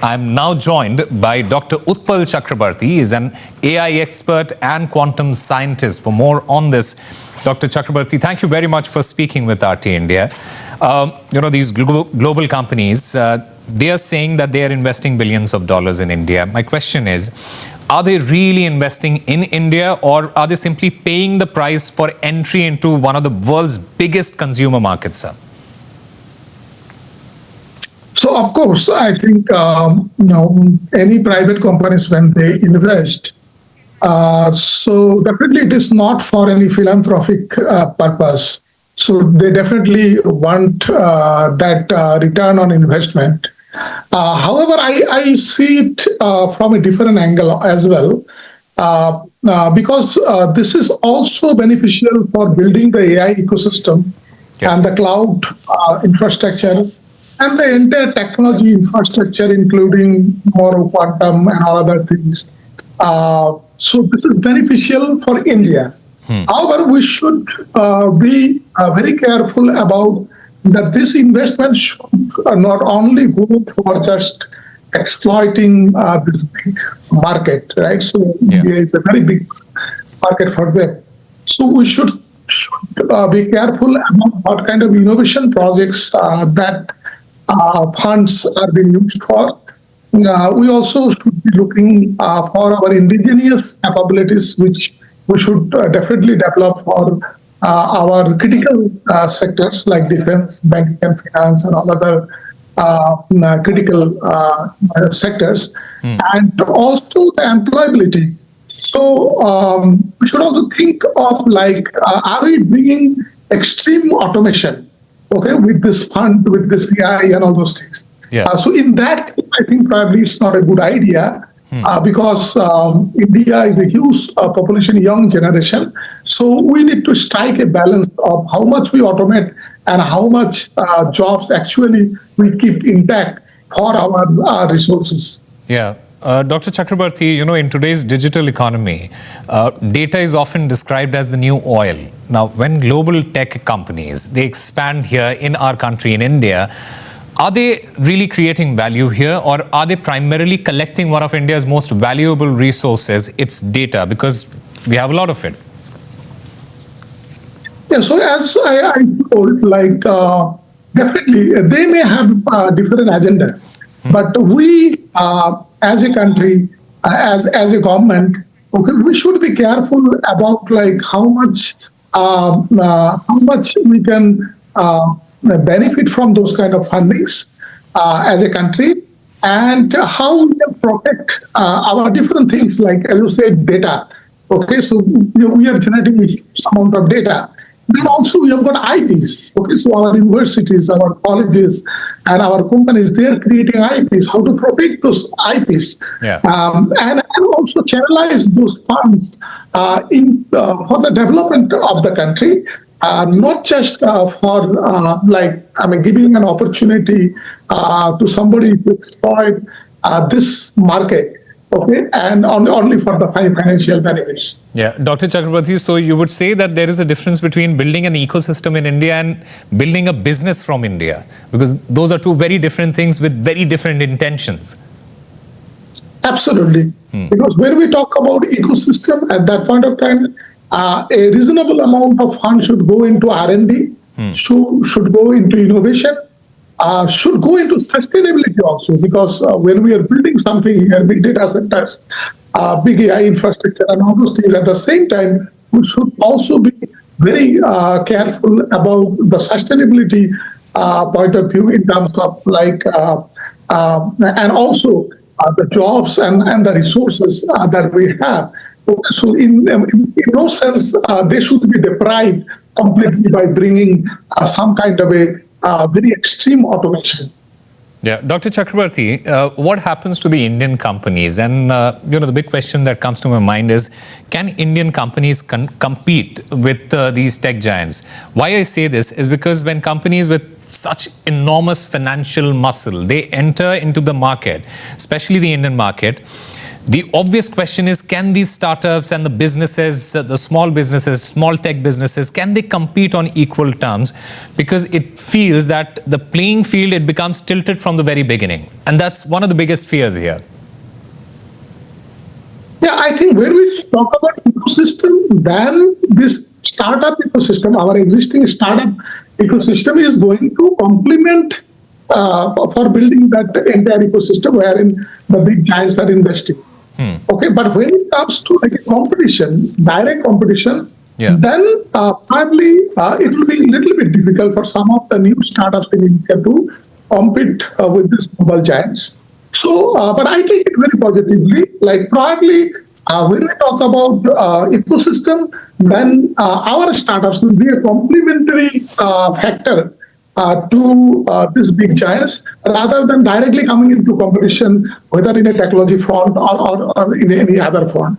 I'm now joined by Dr. Utpal Chakraborty. He is an AI expert and quantum scientist. For more on this, Dr. Chakraborty, thank you very much for speaking with RT India. These global companies, they are saying that they are investing billions of dollars in India. My question is, are they really investing in India, or are they simply paying the price for entry into one of the world's biggest consumer markets, sir? So, of course, I think, any private companies, when they invest, so definitely it is not for any philanthropic purpose. So they definitely want that return on investment. However, I see it from a different angle as well, because this is also beneficial for building the AI ecosystem and the cloud infrastructure and the entire technology infrastructure, including more quantum and all other things. So this is beneficial for India. However, we should be very careful about that this investment should not only go for just exploiting this big market, right? So India is a very big market for them. So we should be careful about what kind of innovation projects that funds are being used for. We also should be looking for our indigenous capabilities, which we should definitely develop for our critical sectors like defense, banking and finance, and all other critical sectors, and also the employability. So we should also think of are we bringing extreme automation? Okay, with this fund, with this AI and all those things. So in that, I think probably it's not a good idea because India is a huge population, young generation. So we need to strike a balance of how much we automate and how much jobs actually we keep intact for our resources. Dr. Chakraborty, in today's digital economy, data is often described as the new oil. Now, when global tech companies, they expand here in our country, in India, are they really creating value here, or are they primarily collecting one of India's most valuable resources, its data, because we have a lot of it? So as I told, definitely they may have a different agenda, but we, as a country, as a government, we should be careful about how much we can benefit from those kind of fundings as a country, and how we can protect our different things, like as you said, data. Okay, so we are generating a huge amount of data. Then also we have got IPs. Okay, so our universities, our colleges, and our companies, they are creating IPs. How to protect those IPs, and also channelize those funds for the development of the country, not just for giving an opportunity to somebody to exploit this market. Okay, and only for the financial benefits. Dr. Chakraborty, so you would say that there is a difference between building an ecosystem in India and building a business from India, because those are two very different things with very different intentions. Absolutely, because when we talk about ecosystem, at that point of time, a reasonable amount of funds should go into R&D, should go into innovation, should go into sustainability also, because when we are building something here, big data centers, big AI infrastructure and all those things, at the same time, we should also be very careful about the sustainability point of view in terms of and also the jobs and the resources that we have. So in no sense, they should be deprived completely by bringing some kind of a very extreme automation. Dr. Chakraborty, what happens to the Indian companies? And the big question that comes to my mind is, can Indian companies compete with these tech giants? Why I say this is because when companies with such enormous financial muscle. They enter into the market, especially the Indian market. The obvious question is, can these startups and the businesses, the small businesses, small tech businesses, can they compete on equal terms? Because it feels that the playing field, it becomes tilted from the very beginning. And that's one of the biggest fears here. Yeah, I think when we talk about ecosystem, then this startup ecosystem, our existing startup ecosystem is going to complement for building that entire ecosystem wherein the big giants are investing. Okay, but when it comes to like a competition, direct competition, then probably it will be a little bit difficult for some of the new startups in India to compete with these global giants. So, but I take it very positively. Like probably when we talk about ecosystem, then our startups will be a complementary factor to these big giants rather than directly coming into competition, whether in a technology front or in any other front.